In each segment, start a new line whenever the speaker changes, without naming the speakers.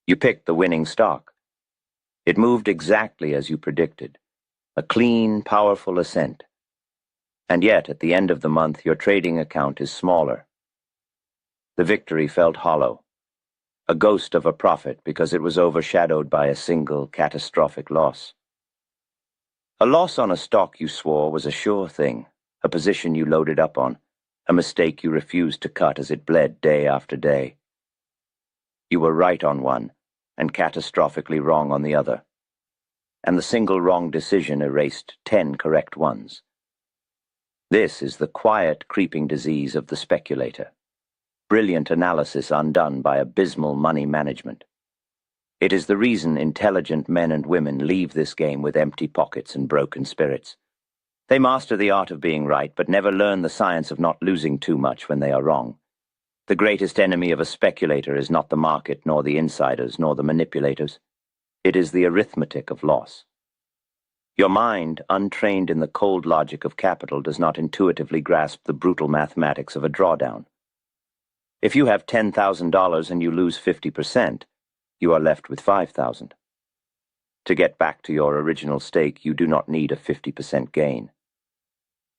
You picked the winning stock. It moved exactly as you predicted, a clean, powerful ascent. And yet, at the end of the month, your trading account is smaller. The victory felt hollow, a ghost of a profit because it was overshadowed by a single catastrophic loss. A loss on a stock you swore was a sure thing, a position you loaded up on, a mistake you refused to cut as it bled day after day. You were right on one, and catastrophically wrong on the other. And the single wrong decision erased 10 correct ones. This is the quiet, creeping disease of the speculator. Brilliant analysis undone by abysmal money management. It is the reason intelligent men and women leave this game with empty pockets and broken spirits. They master the art of being right, but never learn the science of not losing too much when they are wrong. The greatest enemy of a speculator is not the market, nor the insiders, nor the manipulators. It is the arithmetic of loss. Your mind, untrained in the cold logic of capital, does not intuitively grasp the brutal mathematics of a drawdown. If you have $10,000 and you lose 50%, you are left with $5,000. To get back to your original stake, you do not need a 50% gain.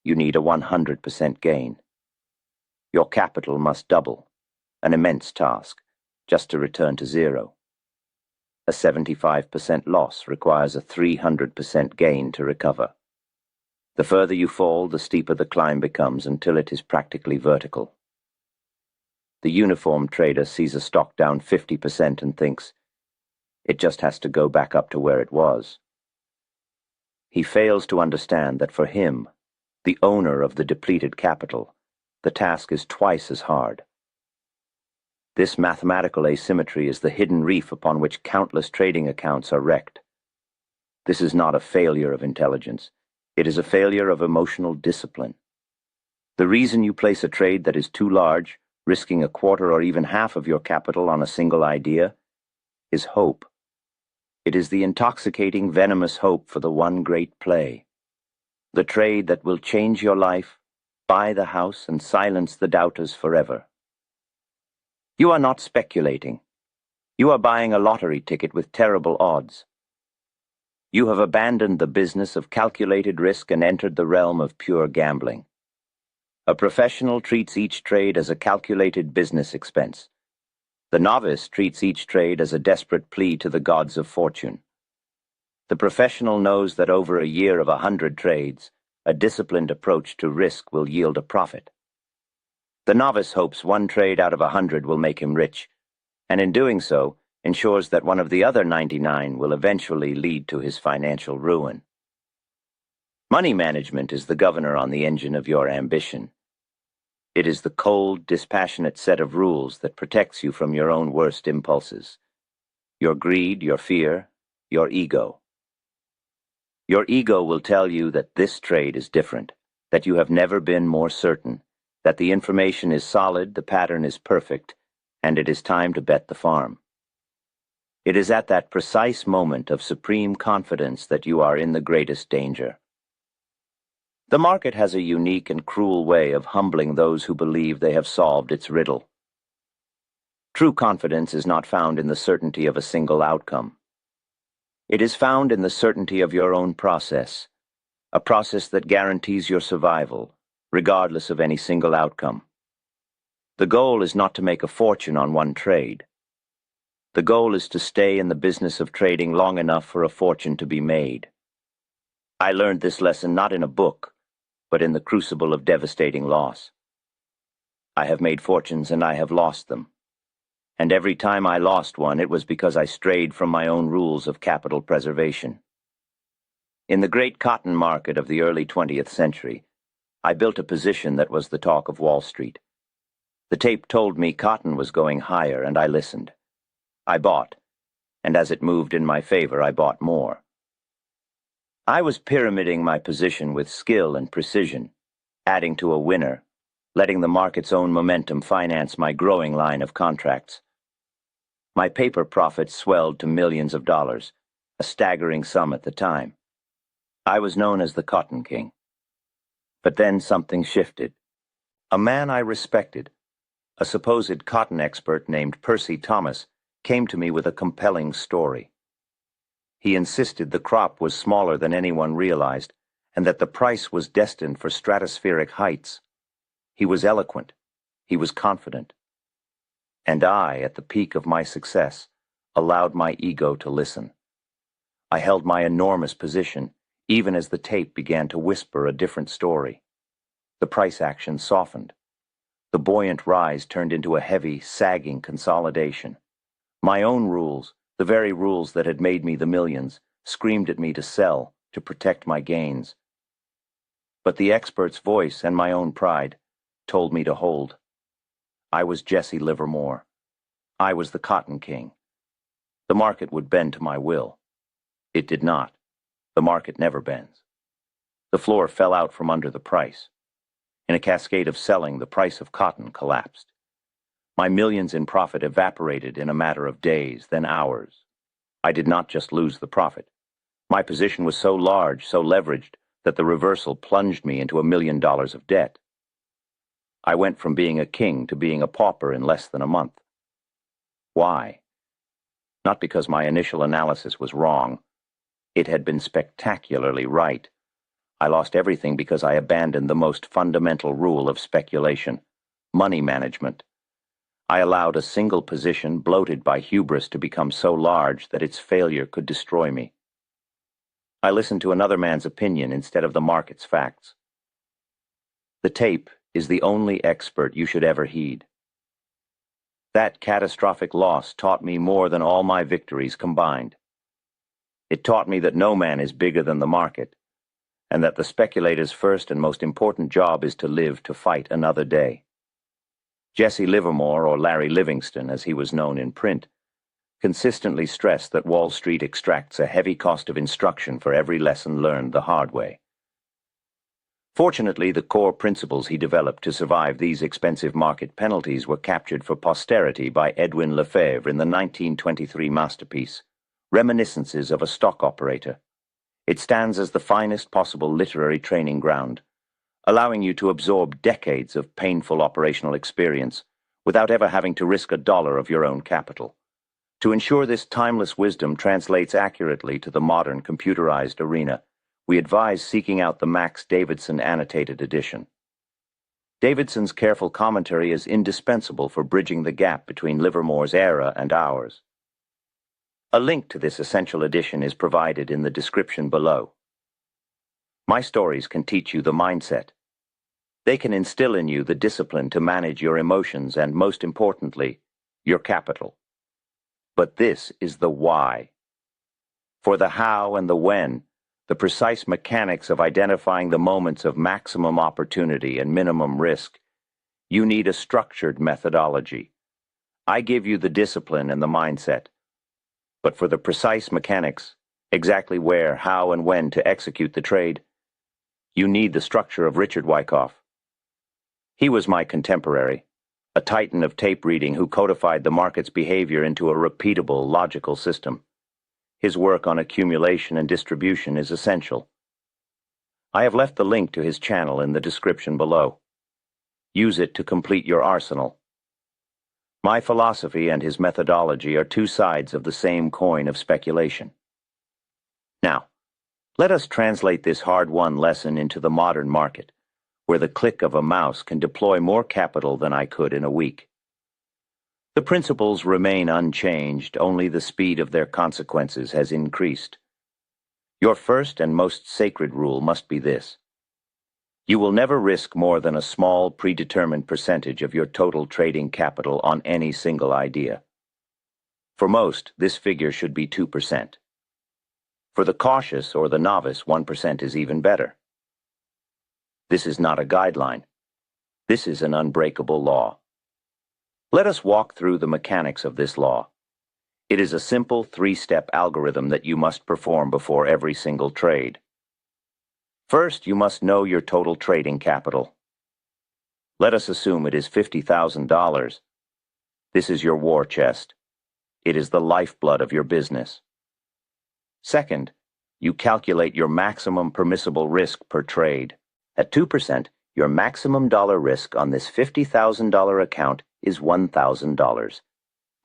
You need a 100% gain. Your capital must double, an immense task, just to return to zero. A 75% loss requires a 300% gain to recover. The further you fall, the steeper the climb becomes until it is practically vertical. The uniformed trader sees a stock down 50% and thinks, it just has to go back up to where it was. He fails to understand that for him, the owner of the depleted capital, the task is twice as hard. This mathematical asymmetry is the hidden reef upon which countless trading accounts are wrecked. This is not a failure of intelligence. It is a failure of emotional discipline. The reason you place a trade that is too large, risking a quarter or even half of your capital on a single idea, is hope. It is the intoxicating, venomous hope for the one great play. The trade that will change your life, buy the house, and silence the doubters forever. You are not speculating. You are buying a lottery ticket with terrible odds. You have abandoned the business of calculated risk and entered the realm of pure gambling. A professional treats each trade as a calculated business expense. The novice treats each trade as a desperate plea to the gods of fortune. The professional knows that over a year of 100 trades, a disciplined approach to risk will yield a profit. The novice hopes one trade out of 100 will make him rich, and in doing so, ensures that one of the other 99 will eventually lead to his financial ruin. Money management is the governor on the engine of your ambition. It is the cold, dispassionate set of rules that protects you from your own worst impulses. Your greed, your fear, your ego. Your ego will tell you that this trade is different, that you have never been more certain, that the information is solid, the pattern is perfect, and it is time to bet the farm. It is at that precise moment of supreme confidence that you are in the greatest danger. The market has a unique and cruel way of humbling those who believe they have solved its riddle. True confidence is not found in the certainty of a single outcome. It is found in the certainty of your own process, a process that guarantees your survival, regardless of any single outcome. The goal is not to make a fortune on one trade. The goal is to stay in the business of trading long enough for a fortune to be made. I learned this lesson not in a book, but in the crucible of devastating loss. I have made fortunes and I have lost them. And every time I lost one, it was because I strayed from my own rules of capital preservation. In the great cotton market of the early 20th century, I built a position that was the talk of Wall Street. The tape told me cotton was going higher, and I listened. I bought, and as it moved in my favor, I bought more. I was pyramiding my position with skill and precision, adding to a winner, letting the market's own momentum finance my growing line of contracts. My paper profits swelled to millions of dollars, a staggering sum at the time. I was known as the Cotton King. But then something shifted. A man I respected, a supposed cotton expert named Percy Thomas, came to me with a compelling story. He insisted the crop was smaller than anyone realized, and that the price was destined for stratospheric heights. He was eloquent. He was confident. And I, at the peak of my success, allowed my ego to listen. I held my enormous position, even as the tape began to whisper a different story. The price action softened. The buoyant rise turned into a heavy, sagging consolidation. My own rules, the very rules that had made me the millions, screamed at me to sell, to protect my gains. But the expert's voice and my own pride told me to hold. I was Jesse Livermore. I was the Cotton King. The market would bend to my will. It did not. The market never bends. The floor fell out from under the price. In a cascade of selling, the price of cotton collapsed. My millions in profit evaporated in a matter of days, then hours. I did not just lose the profit. My position was so large, so leveraged, that the reversal plunged me into $1 million of debt. I went from being a king to being a pauper in less than a month. Why? Not because my initial analysis was wrong. It had been spectacularly right. I lost everything because I abandoned the most fundamental rule of speculation: money management. I allowed a single position bloated by hubris to become so large that its failure could destroy me. I listened to another man's opinion instead of the market's facts. The tape is the only expert you should ever heed. That catastrophic loss taught me more than all my victories combined. It taught me that no man is bigger than the market, and that the speculator's first and most important job is to live to fight another day. Jesse Livermore, or Larry Livingston as he was known in print, consistently stressed that Wall Street extracts a heavy cost of instruction for every lesson learned the hard way. Fortunately, the core principles he developed to survive these expensive market penalties were captured for posterity by Edwin Lefebvre in the 1923 masterpiece, Reminiscences of a Stock Operator. It stands as the finest possible literary training ground, allowing you to absorb decades of painful operational experience without ever having to risk $1 of your own capital. To ensure this timeless wisdom translates accurately to the modern computerized arena, we advise seeking out the Max Davidson Annotated edition. Davidson's careful commentary is indispensable for bridging the gap between Livermore's era and ours. A link to this essential edition is provided in the description below. My stories can teach you the mindset. They can instill in you the discipline to manage your emotions and, most importantly, your capital. But this is the why. For the how and the when, the precise mechanics of identifying the moments of maximum opportunity and minimum risk, you need a structured methodology. I give you the discipline and the mindset. But for the precise mechanics, exactly where, how, and when to execute the trade, you need the structure of Richard Wyckoff. He was my contemporary, a titan of tape reading who codified the market's behavior into a repeatable, logical system. His work on accumulation and distribution is essential. I have left the link to his channel in the description below. Use it to complete your arsenal. My philosophy and his methodology are two sides of the same coin of speculation. Now, let us translate this hard-won lesson into the modern market, where the click of a mouse can deploy more capital than I could in a week. The principles remain unchanged, only the speed of their consequences has increased. Your first and most sacred rule must be this: you will never risk more than a small, predetermined percentage of your total trading capital on any single idea. For most, this figure should be 2%. For the cautious or the novice, 1% is even better. This is not a guideline. This is an unbreakable law. Let us walk through the mechanics of this law. It is a simple 3-step algorithm that you must perform before every single trade. First, you must know your total trading capital. Let us assume it is $50,000. This is your war chest. It is the lifeblood of your business. Second, you calculate your maximum permissible risk per trade. At 2%, your maximum dollar risk on this $50,000 account is $1,000.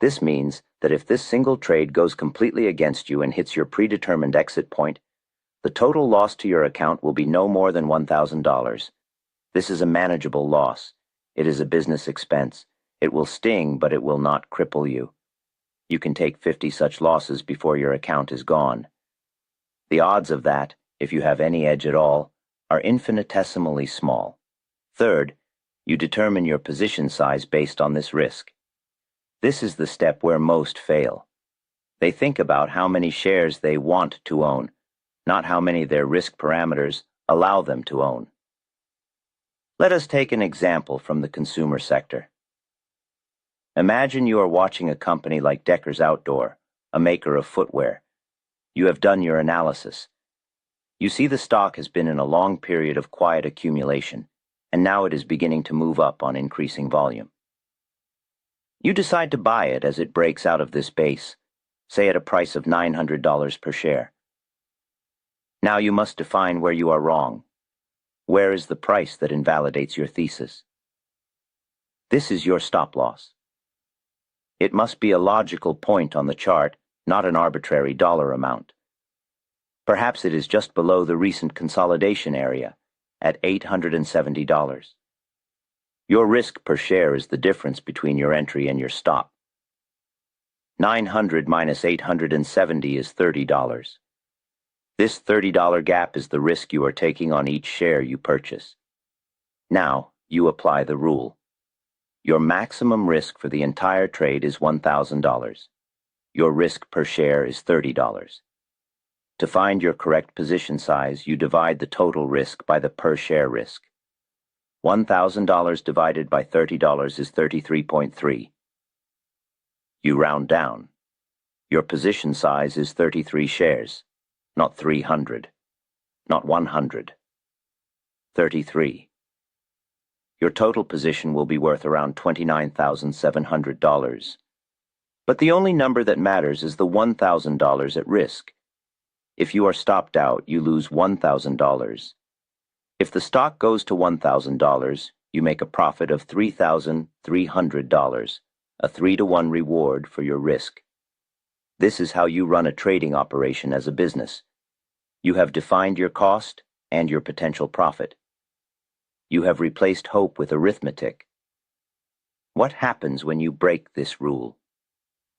This means that if this single trade goes completely against you and hits your predetermined exit point, the total loss to your account will be no more than $1,000. This is a manageable loss. It is a business expense. It will sting, but it will not cripple you. You can take 50 such losses before your account is gone. The odds of that, if you have any edge at all, are infinitesimally small. Third, you determine your position size based on this risk. This is the step where most fail. They think about how many shares they want to own, not how many their risk parameters allow them to own. Let us take an example from the consumer sector. Imagine you are watching a company like Decker's Outdoor, a maker of footwear. You have done your analysis. You see the stock has been in a long period of quiet accumulation, and now it is beginning to move up on increasing volume. You decide to buy it as it breaks out of this base, say at a price of $900 per share. Now you must define where you are wrong. Where is the price that invalidates your thesis? This is your stop loss. It must be a logical point on the chart, not an arbitrary dollar amount. Perhaps it is just below the recent consolidation area, at $870. Your risk per share is the difference between your entry and your stop. 900 minus 870 is $30. This $30 gap is the risk you are taking on each share you purchase. Now, you apply the rule. Your maximum risk for the entire trade is $1,000. Your risk per share is $30. To find your correct position size, you divide the total risk by the per share risk. $1,000 divided by $30 is 33.3. You round down. Your position size is 33 shares, not 300, not 100. 33. Your total position will be worth around $29,700. But the only number that matters is the $1,000 at risk. If you are stopped out, you lose $1,000. If the stock goes to $1,000, you make a profit of $3,300, a 3-to-1 reward for your risk. This is how you run a trading operation as a business. You have defined your cost and your potential profit. You have replaced hope with arithmetic. What happens when you break this rule?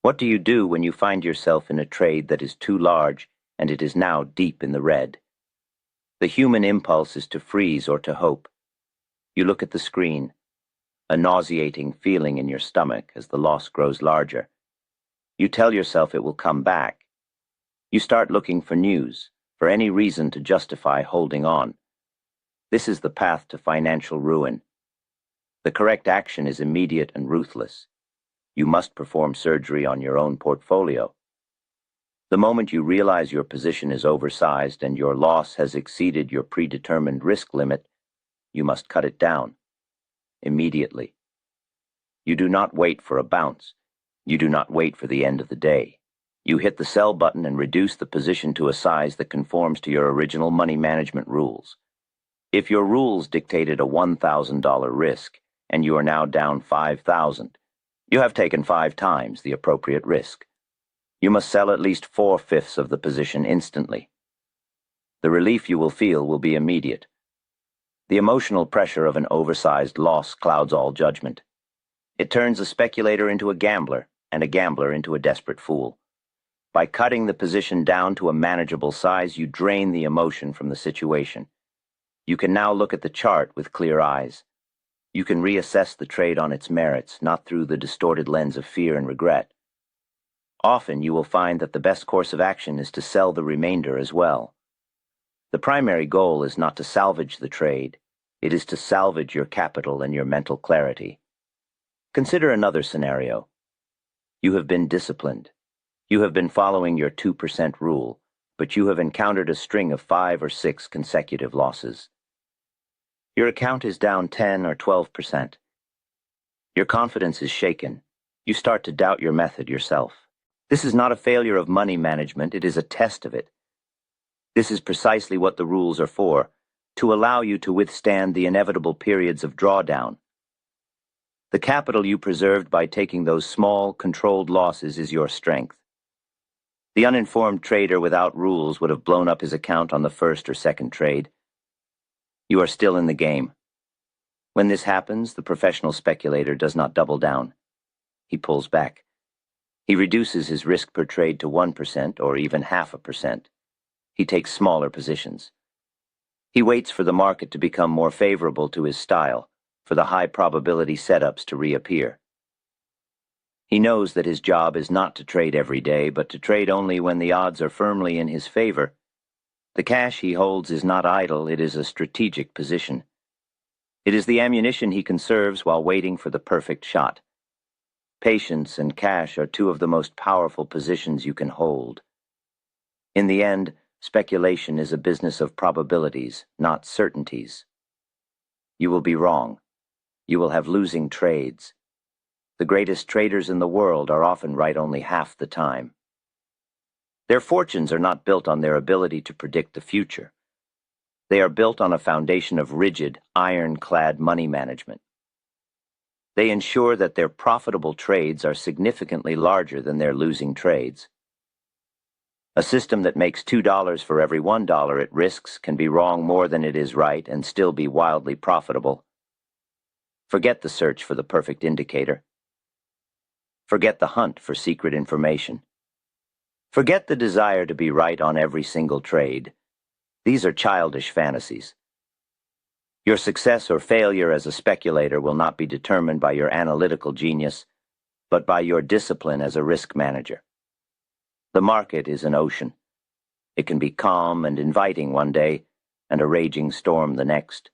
What do you do when you find yourself in a trade that is too large and it is now deep in the red? The human impulse is to freeze or to hope. You look at the screen, a nauseating feeling in your stomach as the loss grows larger. You tell yourself it will come back. You start looking for news, for any reason to justify holding on. This is the path to financial ruin. The correct action is immediate and ruthless. You must perform surgery on your own portfolio. The moment you realize your position is oversized and your loss has exceeded your predetermined risk limit, you must cut it down. Immediately. You do not wait for a bounce. You do not wait for the end of the day. You hit the sell button and reduce the position to a size that conforms to your original money management rules. If your rules dictated a $1,000 risk and you are now down $5,000, you have taken 5 times the appropriate risk. You must sell at least 4/5 of the position instantly. The relief you will feel will be immediate. The emotional pressure of an oversized loss clouds all judgment. It turns a speculator into a gambler and a gambler into a desperate fool. By cutting the position down to a manageable size, you drain the emotion from the situation. You can now look at the chart with clear eyes. You can reassess the trade on its merits, not through the distorted lens of fear and regret. Often you will find that the best course of action is to sell the remainder as well. The primary goal is not to salvage the trade. It is to salvage your capital and your mental clarity. Consider another scenario. You have been disciplined. You have been following your 2% rule, but you have encountered a string of 5 or 6 consecutive losses. Your account is down 10 or 12%. Your confidence is shaken. You start to doubt your method yourself. This is not a failure of money management, it is a test of it. This is precisely what the rules are for, to allow you to withstand the inevitable periods of drawdown. The capital you preserved by taking those small, controlled losses is your strength. The uninformed trader without rules would have blown up his account on the first or second trade. You are still in the game. When this happens, the professional speculator does not double down. He pulls back. He reduces his risk per trade to 1% or even 0.5%. He takes smaller positions. He waits for the market to become more favorable to his style, for the high probability setups to reappear. He knows that his job is not to trade every day, but to trade only when the odds are firmly in his favor. The cash he holds is not idle, it is a strategic position. It is the ammunition he conserves while waiting for the perfect shot. Patience and cash are two of the most powerful positions you can hold. In the end, speculation is a business of probabilities, not certainties. You will be wrong. You will have losing trades. The greatest traders in the world are often right only half the time. Their fortunes are not built on their ability to predict the future. They are built on a foundation of rigid, ironclad money management. They ensure that their profitable trades are significantly larger than their losing trades. A system that makes $2 for every $1 it risks can be wrong more than it is right and still be wildly profitable. Forget the search for the perfect indicator. Forget the hunt for secret information. Forget the desire to be right on every single trade. These are childish fantasies. Your success or failure as a speculator will not be determined by your analytical genius, but by your discipline as a risk manager. The market is an ocean. It can be calm and inviting one day, and a raging storm the next.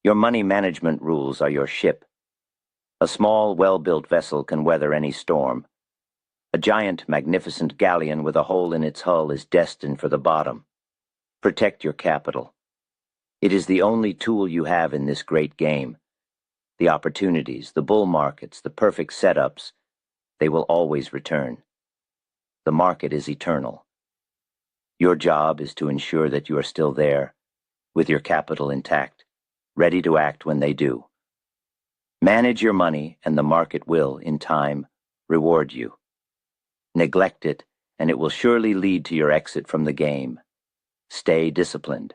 Your money management rules are your ship. A small, well-built vessel can weather any storm. A giant, magnificent galleon with a hole in its hull is destined for the bottom. Protect your capital. It is the only tool you have in this great game. The opportunities, the bull markets, the perfect setups, they will always return. The market is eternal. Your job is to ensure that you are still there, with your capital intact, ready to act when they do. Manage your money, and the market will, in time, reward you. Neglect it, and it will surely lead to your exit from the game. Stay disciplined.